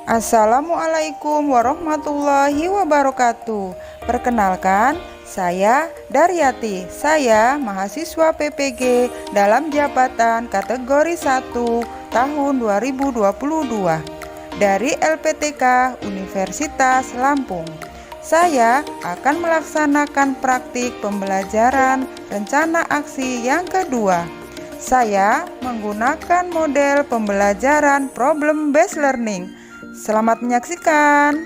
Assalamualaikum warahmatullahi wabarakatuh. Perkenalkan, saya Daryati. Saya mahasiswa PPG dalam jabatan kategori 1 tahun 2022 dari LPTK Universitas Lampung. Saya akan melaksanakan praktik pembelajaran rencana aksi yang kedua. Saya menggunakan model pembelajaran problem based learning. Selamat menyaksikan.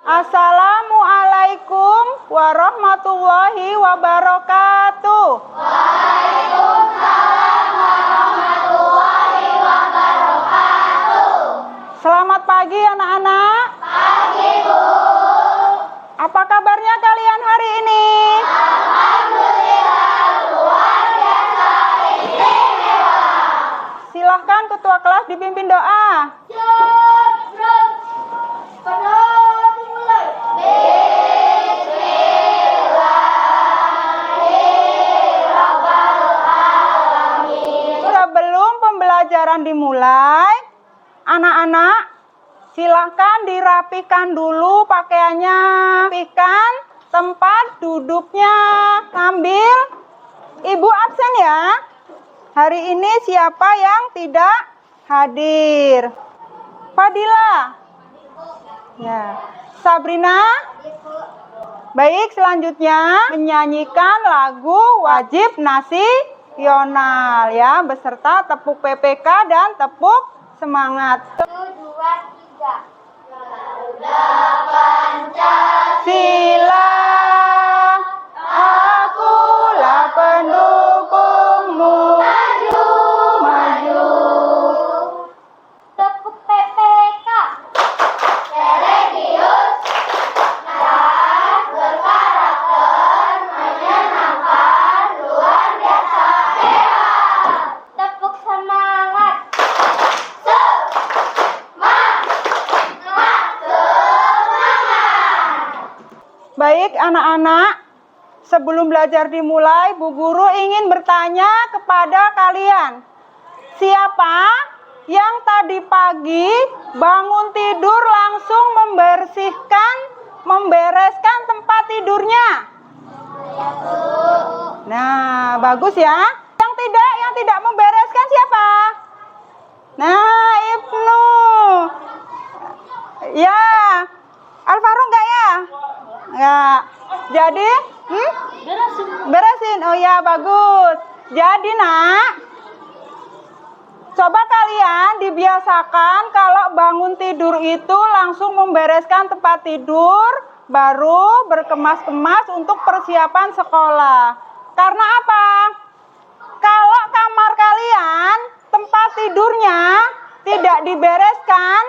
Assalamualaikum warahmatullahi wabarakatuh. Waalaikumsalam warahmatullahi wabarakatuh. Selamat pagi anak-anak. Pagi, Bu. Apa kabarnya kalian hari ini? Alhamdulillah, luar biasa istimewa. Silahkan ketua kelas dipimpin doa. Dimulai. Bismillahirrahmanirrahim. Sebelum pembelajaran dimulai, anak-anak silahkan dirapikan dulu pakaiannya. Rapikan tempat duduknya. Sambil ibu absen ya. Hari ini siapa yang tidak hadir? Fadila. Ya. Sabrina. Baik, selanjutnya menyanyikan lagu wajib nasional ya, beserta tepuk PPK dan tepuk semangat. 1, 2, 3. Garuda Sila, akulah pendukungmu. Maju, Maju. tepuk PPK. Religius, keras, berkarakter, menyenangkan, luar biasa hebat. Tepuk semangat. Baik anak-anak, sebelum belajar dimulai, Bu Guru ingin bertanya kepada kalian. Siapa yang tadi pagi bangun tidur langsung membereskan tempat tidurnya? Nah, bagus ya. Yang tidak membereskan siapa? Nah, Ibnu. Ya, Alvaro enggak ya? Enggak. Jadi, beresin. Oh ya, bagus. Jadi, Nak, coba kalian dibiasakan kalau bangun tidur itu langsung membereskan tempat tidur, baru berkemas-kemas untuk persiapan sekolah. Karena apa? Kalau kamar kalian, tempat tidurnya tidak dibereskan,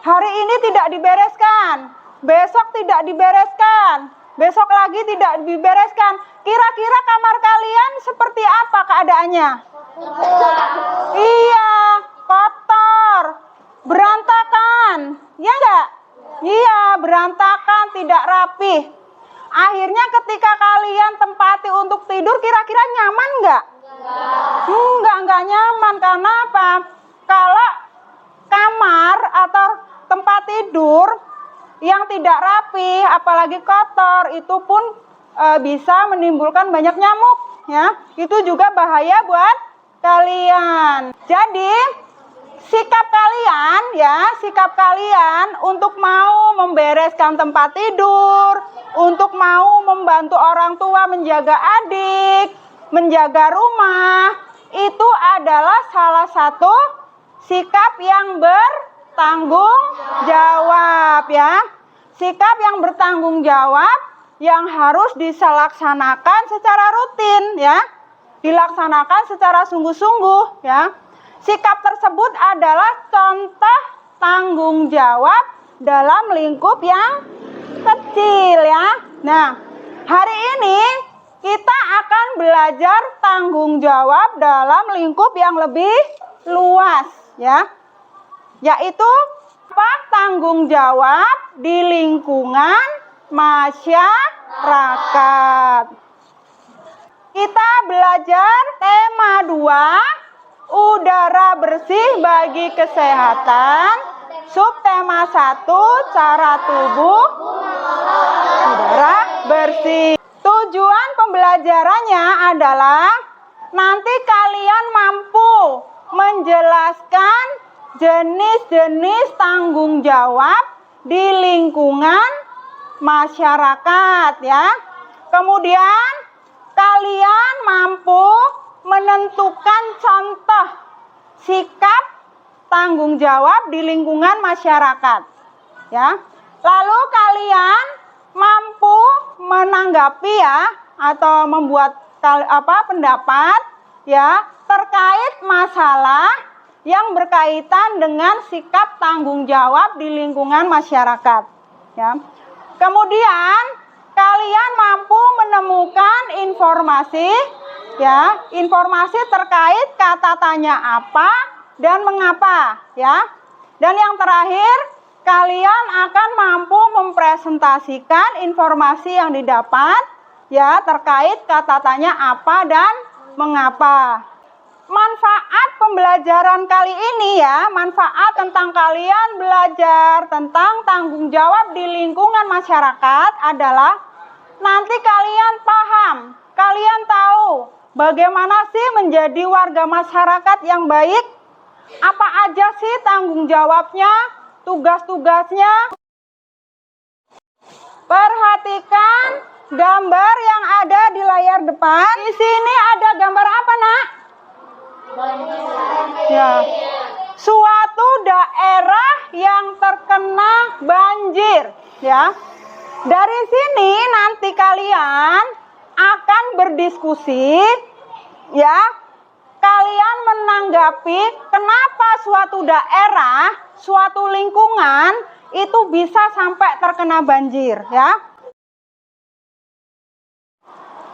hari ini tidak dibereskan, besok tidak dibereskan, besok lagi tidak dibereskan, kira-kira kamar kalian seperti apa keadaannya? Iya, kotor, berantakan, ya enggak? Iya, berantakan, tidak rapi. Akhirnya ketika kalian tempati untuk tidur, kira-kira nyaman enggak? Enggak nyaman. Karena apa? Kalau kamar atau tempat tidur yang tidak rapi, apalagi kotor, itu pun bisa menimbulkan banyak nyamuk, ya. Itu juga bahaya buat kalian. Jadi sikap kalian untuk mau membereskan tempat tidur, untuk mau membantu orang tua menjaga adik, menjaga rumah, itu adalah salah satu sikap yang bertanggung jawab ya. Sikap yang bertanggung jawab yang harus dilaksanakan secara rutin ya. Dilaksanakan secara sungguh-sungguh ya. Sikap tersebut adalah contoh tanggung jawab dalam lingkup yang kecil ya. Nah, hari ini kita akan belajar tanggung jawab dalam lingkup yang lebih luas ya. Yaitu apa? Tanggung jawab di lingkungan masyarakat. masyarakat. Kita belajar tema 2, udara bersih bagi kesehatan. Subtema 1, cara tubuh udara bersih. Tujuan pembelajarannya adalah nanti kalian mampu menjelaskan jenis-jenis tanggung jawab di lingkungan masyarakat ya. Kemudian kalian mampu menentukan contoh sikap tanggung jawab di lingkungan masyarakat ya. Lalu kalian mampu menanggapi ya atau membuat pendapat ya terkait masalah yang berkaitan dengan sikap tanggung jawab di lingkungan masyarakat ya. Kemudian kalian mampu menemukan informasi ya, informasi terkait kata tanya apa dan mengapa ya. Dan yang terakhir, kalian akan mampu mempresentasikan informasi yang didapat ya terkait kata tanya apa dan mengapa. Manfaat pembelajaran kali ini ya, manfaat tentang kalian belajar tentang tanggung jawab di lingkungan masyarakat adalah nanti kalian paham, kalian tahu bagaimana sih menjadi warga masyarakat yang baik, apa aja sih tanggung jawabnya, tugas-tugasnya. Perhatikan gambar yang ada di layar depan. Di sini ada gambar apa, Nak? Ya. Suatu daerah yang terkena banjir, ya. Dari sini nanti kalian akan berdiskusi, ya. Kalian menanggapi kenapa suatu daerah, suatu lingkungan itu bisa sampai terkena banjir, ya.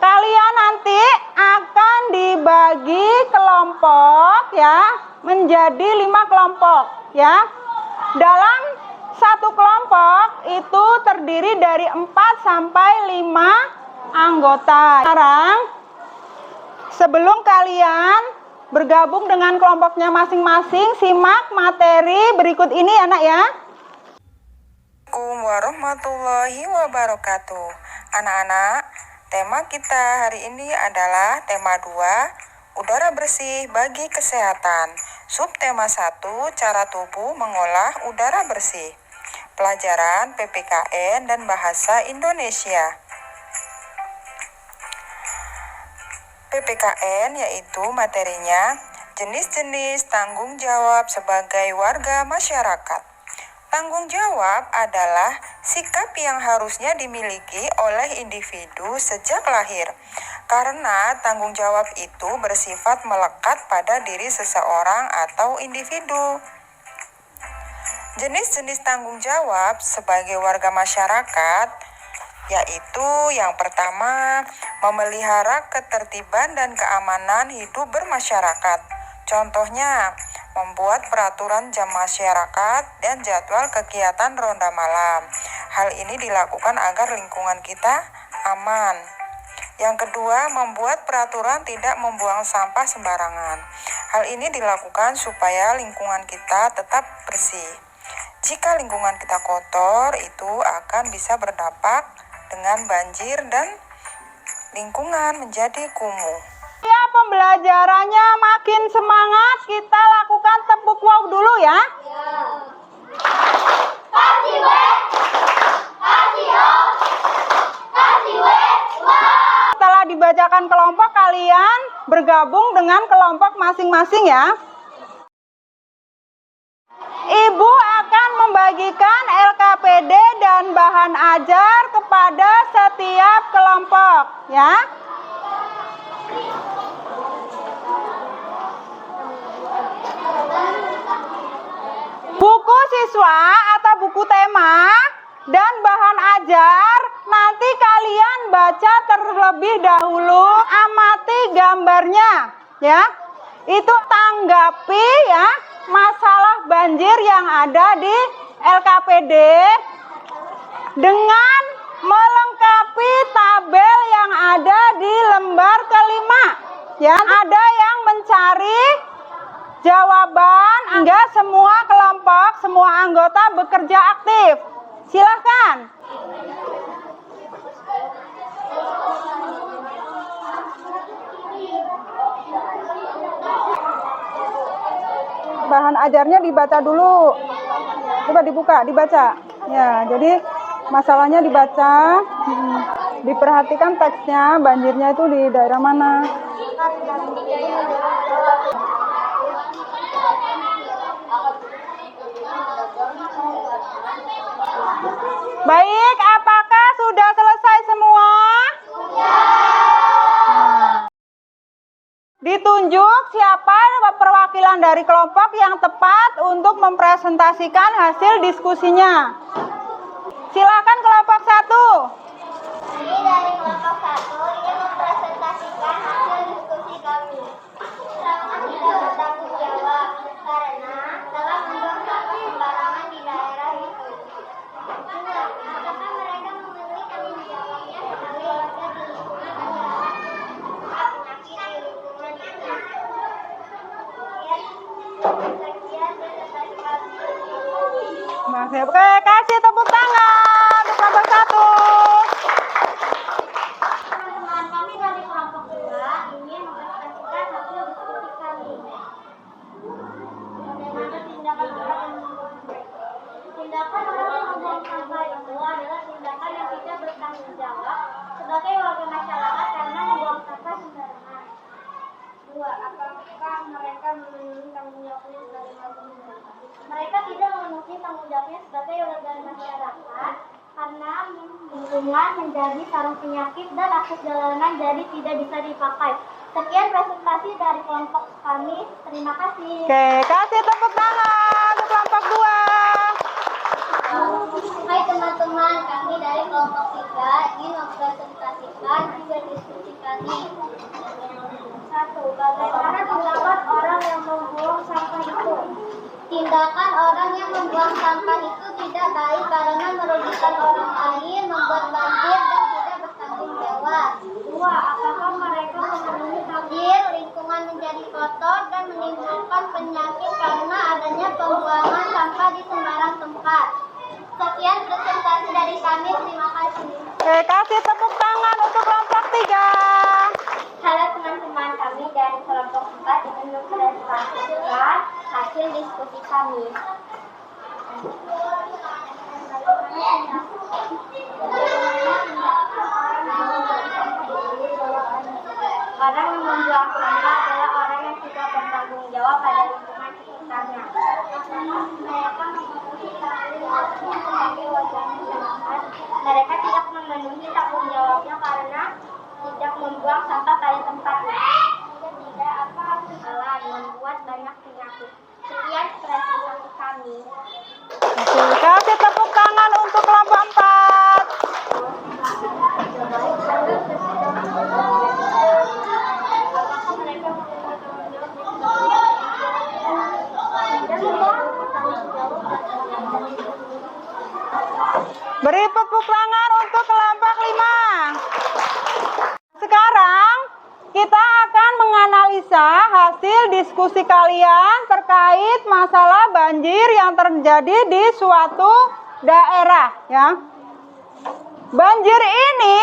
Kalian nanti akan dibagi kelompok ya, menjadi 5 kelompok ya. Dalam satu kelompok itu terdiri dari 4 sampai 5 anggota. Sekarang sebelum kalian bergabung dengan kelompoknya masing-masing, simak materi berikut ini ya, Nak ya. Assalamualaikum warahmatullahi wabarakatuh. Anak-anak, tema kita hari ini adalah tema 2, udara bersih bagi kesehatan. Subtema 1, cara tubuh mengolah udara bersih. Pelajaran PPKN dan Bahasa Indonesia. PPKN yaitu materinya jenis-jenis tanggung jawab sebagai warga masyarakat. Tanggung jawab adalah sikap yang harusnya dimiliki oleh individu sejak lahir, karena tanggung jawab itu bersifat melekat pada diri seseorang atau individu. Jenis-jenis tanggung jawab sebagai warga masyarakat yaitu yang pertama, memelihara ketertiban dan keamanan hidup bermasyarakat. Contohnya, membuat peraturan jam masyarakat dan jadwal kegiatan ronda malam. Hal ini dilakukan agar lingkungan kita aman. Yang kedua, membuat peraturan tidak membuang sampah sembarangan. Hal ini dilakukan supaya lingkungan kita tetap bersih. Jika lingkungan kita kotor, itu akan bisa berdampak dengan banjir dan lingkungan menjadi kumuh. Ya, pembelajarannya makin semangat, kita lakukan tepuk wow dulu ya. Kasih weh, kasih ho, kasih weh, wow. Setelah dibacakan kelompok, kalian bergabung dengan kelompok masing-masing ya. Ibu akan membagikan LKPD dan bahan ajar kepada setiap kelompok ya. Buku siswa atau buku tema dan bahan ajar nanti kalian baca terlebih dahulu, amati gambarnya ya. Itu tanggapi ya masalah banjir yang ada di LKPD dengan melengkapi tabel yang ada di lembar kelima. Ya, ada yang mencari jawaban hingga semua kelompok, semua anggota bekerja aktif. Silahkan. Bahan ajarnya dibaca dulu. Coba dibaca. Ya, jadi masalahnya dibaca. Diperhatikan teksnya, banjirnya itu di daerah mana. Baik, apakah sudah selesai semua? Ditunjuk siapa perwakilan dari kelompok yang tepat untuk mempresentasikan hasil diskusinya. Silakan kelompok 1. Ini dari kelompok 1 ingin mempresentasikan hasil diskusi kami. Sangat tidak bertanggung jawab karena telah membuang sampah sembarangan di daerah itu. Apakah mereka memenuhi tanggung jawabnya sebagai warga di lingkungan masyarakat penyakit di lingkungan itu? Sekian presentasi kami. Oke, kasih tepuk tangan untuk kelompok 1. Teman-teman kami dari kelompok 2 ingin mempresentasikan hasil diskusi kami. Bagaimana tindakan orang yang membuang tindakan orang yang membuang sampah itu adalah tindakan yang tidak bertanggung jawab sebagai warga masyarakat karena membuang sampah sembarangan. 2. Apakah mereka memenuhi tanggung jawabnya sebagai warga masyarakat? Mereka tidak memenuhi tanggung jawabnya sebagai warga masyarakat karena lingkungan menjadi sarang penyakit dan akses jalanan jadi tidak bisa dipakai. Sekian presentasi dari kelompok kami. Terima kasih. Oke, kasih tepuk tangan untuk kelompok 2. Hai teman-teman, kami dari kelompok 3 ingin mempresentasikan hasil diskusi kami. 1. Bagaimana tindakan orang yang membuang sampah itu? Tindakan orang yang membuang sampah itu tidak baik karena merugikan orang lain, membuat banjir dan tidak bertanggung jawab. 2. Apakah mereka memenuhi banjir, lingkungan menjadi kotor dan menimbulkan penyakit karena adanya pembuangan sampah di sembarang tempat. Sekian presentasi dari kami, terima kasih. Oke, kasih tepuk tangan untuk kelompok 3. Halo teman-teman, kami dari kelompok 4 ingin mempresentasikan hasil diskusi kami. Orang yang membuang sampah adalah orang yang tidak bertanggung jawab pada lingkungan sekitarnya. Mereka memenuhi tanggung jawabnya sebagai warga masyarakat. Mereka tidak memenuhi tanggung jawabnya karena tidak membuang sampah pada tempatnya. Tidak apa kesalahan membuat banyak penyakit. Sekian presentasi kami. Oke, kasih tepuk tangan untuk kelompok 4. Apakah mereka memenuhi tanggung jawab? Beri tepuk tangan untuk kelompok 5. Sekarang kita akan menganalisa hasil diskusi kalian terkait masalah banjir yang terjadi di suatu daerah, ya. Banjir ini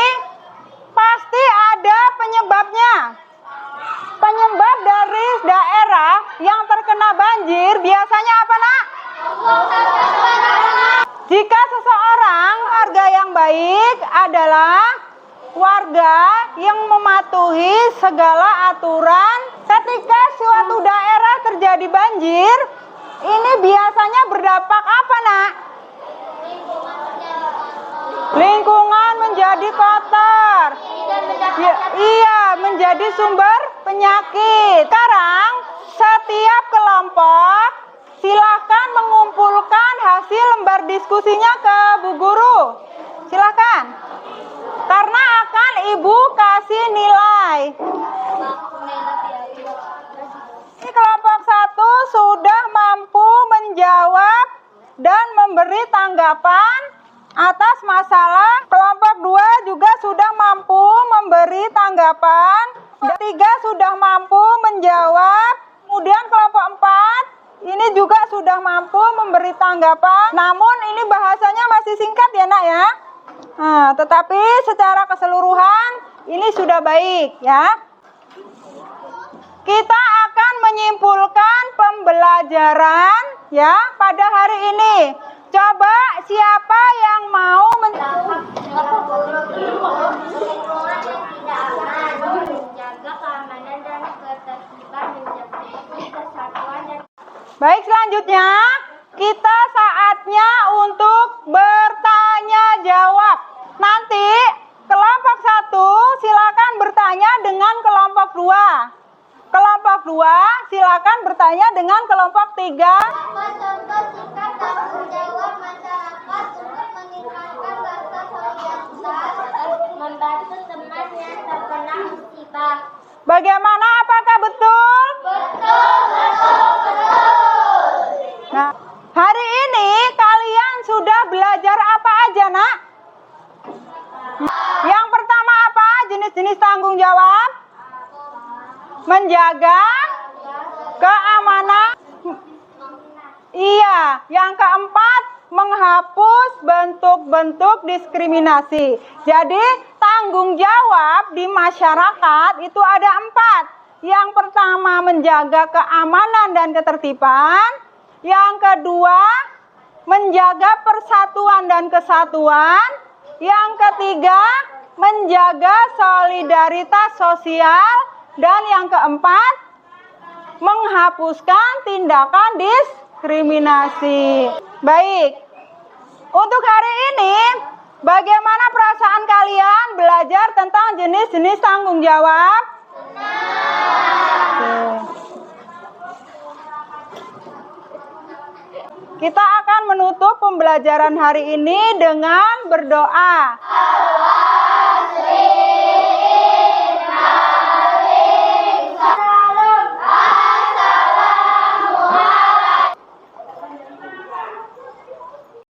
pasti ada penyebabnya. Penyebab dari daerah yang terkena banjir biasanya apa, Nak? Jika seseorang warga yang baik adalah warga yang mematuhi segala aturan. Ketika suatu daerah terjadi banjir, ini biasanya berdampak apa, Nak? Lingkungan menjadi kotor. Iya, menjadi sumber penyakit. Sekarang setiap kelompok silakan mengumpulkan hasil lembar diskusinya ke Bu Guru. Silakan. Karena akan Ibu kasih nilai. Ini kelompok 1 sudah mampu menjawab dan memberi tanggapan atas masalah. Kelompok 2 juga sudah mampu memberi tanggapan. 3 sudah mampu menjawab. Kemudian kelompok 4 ini juga sudah mampu memberi tanggapan. Namun ini bahasanya masih singkat ya nak ya. Nah, tetapi secara keseluruhan ini sudah baik ya. Kita akan menyimpulkan pembelajaran ya pada hari ini. Coba siapa yang mau menjaga keamanan dan ketertiban, menjaga kesatuan dan Baik, selanjutnya kita saatnya untuk bertanya jawab. Nanti kelompok 1 silakan bertanya dengan kelompok 2. Kelompok 2 silakan bertanya dengan kelompok 3. apa contoh sikap tanggung jawab masyarakat untuk meningkatkan rasa solidaritas, membantu teman yang terkena musibah. Bagaimana, apakah betul? Nah, hari ini kalian sudah belajar apa aja, nak? Yang pertama apa? Jenis-jenis tanggung jawab? Menjaga keamanan. Iya, yang keempat menghapus bentuk-bentuk diskriminasi. Jadi tanggung jawab di masyarakat itu ada 4. Yang pertama menjaga keamanan dan ketertiban. Yang kedua menjaga persatuan dan kesatuan. Yang ketiga menjaga solidaritas sosial. Dan yang keempat menghapuskan tindakan diskriminasi. Baik, untuk hari ini bagaimana perasaan kalian belajar tentang jenis-jenis tanggung jawab? Oke. Kita akan menutup pembelajaran hari ini dengan berdoa.